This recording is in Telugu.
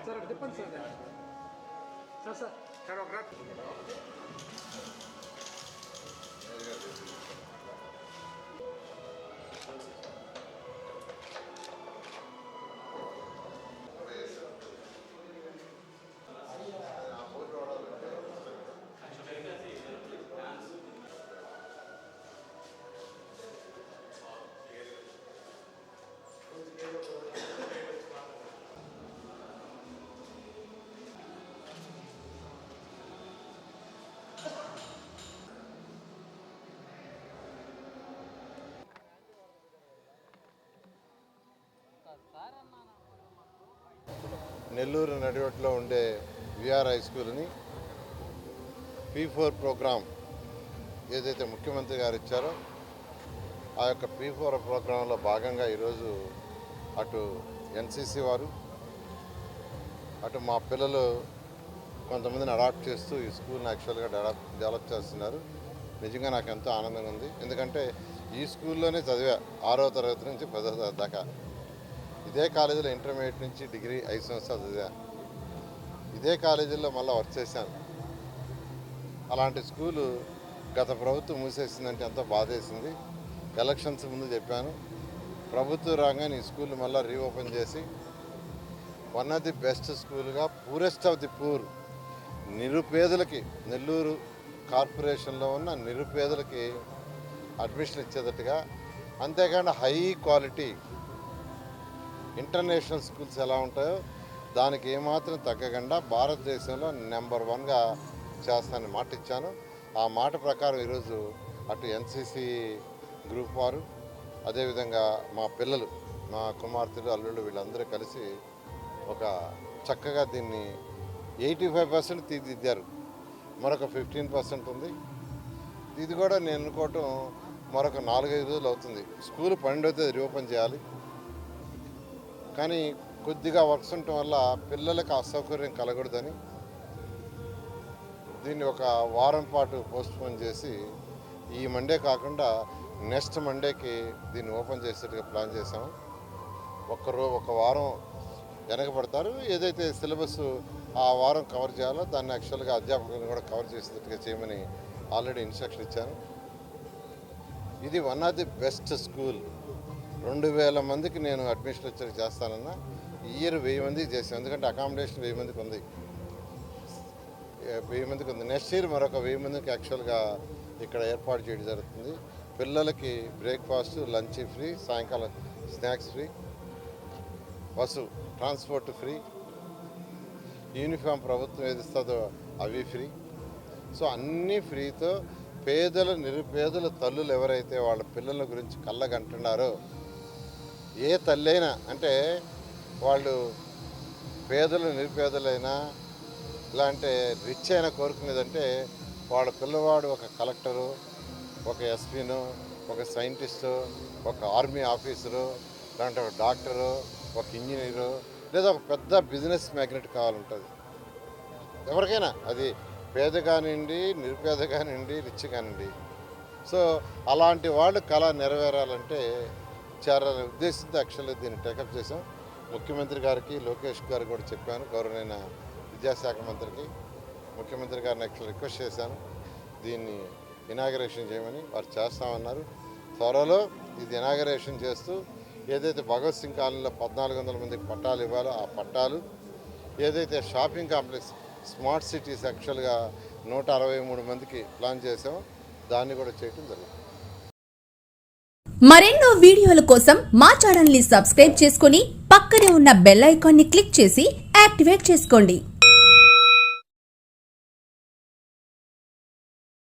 సార్ చెప్పండి సార్ సార్ సార్ ఒక నెల్లూరు నడివట్లో ఉండే విఆర్ హై స్కూల్ని P4 ప్రోగ్రాం ఏదైతే ముఖ్యమంత్రి గారు ఇచ్చారో ఆ యొక్క P4 ప్రోగ్రాంలో భాగంగా ఈరోజు అటు ఎన్సీసీ వారు అటు మా పిల్లలు కొంతమందిని అడాప్ట్ చేస్తూ ఈ స్కూల్ని యాక్చువల్గా డెవలప్ చేస్తున్నారు. నిజంగా నాకు ఎంతో ఆనందంగా ఉంది. ఎందుకంటే ఈ స్కూల్లోనే చదివా 6వ తరగతి నుంచి 10వ తరగతి దాకా. ఇదే కాలేజీలో ఇంటర్మీడియట్ నుంచి డిగ్రీ 5 సంవత్సరాలు చదివా. ఇదే కాలేజీలో మళ్ళీ వర్క్ చేశాను. అలాంటి స్కూలు గత ప్రభుత్వం మూసేసిందంటే ఎంతో బాధేసింది. ఎలక్షన్స్ ముందు చెప్పాను, ప్రభుత్వం రాగానే ఈ స్కూల్ మళ్ళీ రీఓపెన్ చేసి వన్ ఆఫ్ ది బెస్ట్ స్కూల్గా పూరెస్ట్ ఆఫ్ ది పూర్ నిరుపేదలకి, నెల్లూరు కార్పొరేషన్లో ఉన్న నిరుపేదలకి అడ్మిషన్ ఇచ్చేటట్టుగా, అంతేకాకుండా హై క్వాలిటీ ఇంటర్నేషనల్ స్కూల్స్ ఎలా ఉంటాయో దానికి ఏమాత్రం తగ్గకుండా భారతదేశంలో నెంబర్ 1గా చేస్తానని మాట ఇచ్చాను. ఆ మాట ప్రకారం ఈరోజు అటు ఎన్సీసీ గ్రూప్ వారు, అదేవిధంగా మా పిల్లలు, మా కుమార్తెలు, అల్లుళ్ళు వీళ్ళందరూ కలిసి ఒక చక్కగా దీన్ని 85% తీర్చిదిద్దారు. మరొక 15% ఉంది. ఇది కూడా నేను అనుకోవటం మరొక 4-5 రోజులు అవుతుంది. స్కూల్ 12వ తేదీ రీఓపెన్ చేయాలి. కానీ కొద్దిగా వర్క్స్ ఉండటం వల్ల పిల్లలకు అసౌకర్యం కలగకూడదని దీన్ని ఒక వారం పాటు పోస్ట్పోన్ చేసి ఈ మండే కాకుండా నెక్స్ట్ మండేకి దీన్ని ఓపెన్ చేసేట్టుగా ప్లాన్ చేసాము. ఒక వారం వెనకబడతారు. ఏదైతే సిలబస్ ఆ వారం కవర్ చేయాలో దాన్ని యాక్చువల్గా అధ్యాపకులను కూడా కవర్ చేసేటట్టుగా చేయమని ఆల్రెడీ ఇన్స్ట్రక్షన్ ఇచ్చాను. ఇది one of the best school. 2000 మందికి నేను అడ్మిషన్ వచ్చి చేస్తానన్నా. ఈ ఇయర్ 1000 మందికి చేశాను. ఎందుకంటే అకామిడేషన్ 1000 మందికి ఉంది. 1000 మందికి ఉంది. నెక్స్ట్ ఇయర్ మరొక 1000 మందికి యాక్చువల్గా ఇక్కడ ఏర్పాటు చేయడం జరుగుతుంది. పిల్లలకి బ్రేక్ఫాస్ట్, లంచ్ ఫ్రీ, సాయంకాలం snacks free, bus transport free, uniform ప్రభుత్వం ఏది ఇస్తుందో అవి ఫ్రీ. సో అన్నీ ఫ్రీతో పేదలు, నిరుపేదల తల్లులు ఎవరైతే వాళ్ళ పిల్లల గురించి కళ్ళగంటున్నారో, ఏ తల్లైనా అంటే వాళ్ళు పేదలు నిరుపేదలైనా ఇలాంటి రిచ్ అయినా కోరుకునేదంటే వాళ్ళ పిల్లవాడు ఒక కలెక్టరు, ఒక ఎస్పీను, ఒక సైంటిస్టు, ఒక ఆర్మీ ఆఫీసరు, లేదంటే ఒక డాక్టరు, ఒక ఇంజనీరు, లేదా ఒక పెద్ద బిజినెస్ మ్యాగ్నెట్ కావాలంటుంది ఎవరికైనా. అది పేద కానివ్వండి, నిరుపేద కానివ్వండి, రిచ్ కానివ్వండి. సో అలాంటి వాళ్ళు కళ నెరవేరాలంటే చేరాలనే ఉద్దేశంతో యాక్చువల్గా దీన్ని టేకప్ చేసాం. ముఖ్యమంత్రి గారికి, లోకేష్ గారికి కూడా చెప్పాను, గౌరవనీయ విద్యాశాఖ మంత్రికి, ముఖ్యమంత్రి గారిని యాక్చువల్ రిక్వెస్ట్ చేశాను దీన్ని ఇనాగరేషన్ చేయమని. వారు చేస్తామన్నారు. త్వరలో ఇది ఇనాగరేషన్ చేస్తూ ఏదైతే భగత్ సింగ్ కాలనీలో 1400 మందికి పట్టాలు ఇవ్వాలో ఆ పట్టాలు, ఏదైతే షాపింగ్ కాంప్లెక్స్ స్మార్ట్ సిటీస్ యాక్చువల్గా 163 మందికి ప్లాన్ చేసామో దాన్ని కూడా చేయడం జరుగుతుంది. మరెన్నో వీడియోల కోసం మా ఛానల్ ని సబ్స్క్రైబ్ చేసుకుని పక్కనే ఉన్న బెల్ ఐకాన్ ని క్లిక్ చేసి యాక్టివేట్ చేసుకోండి.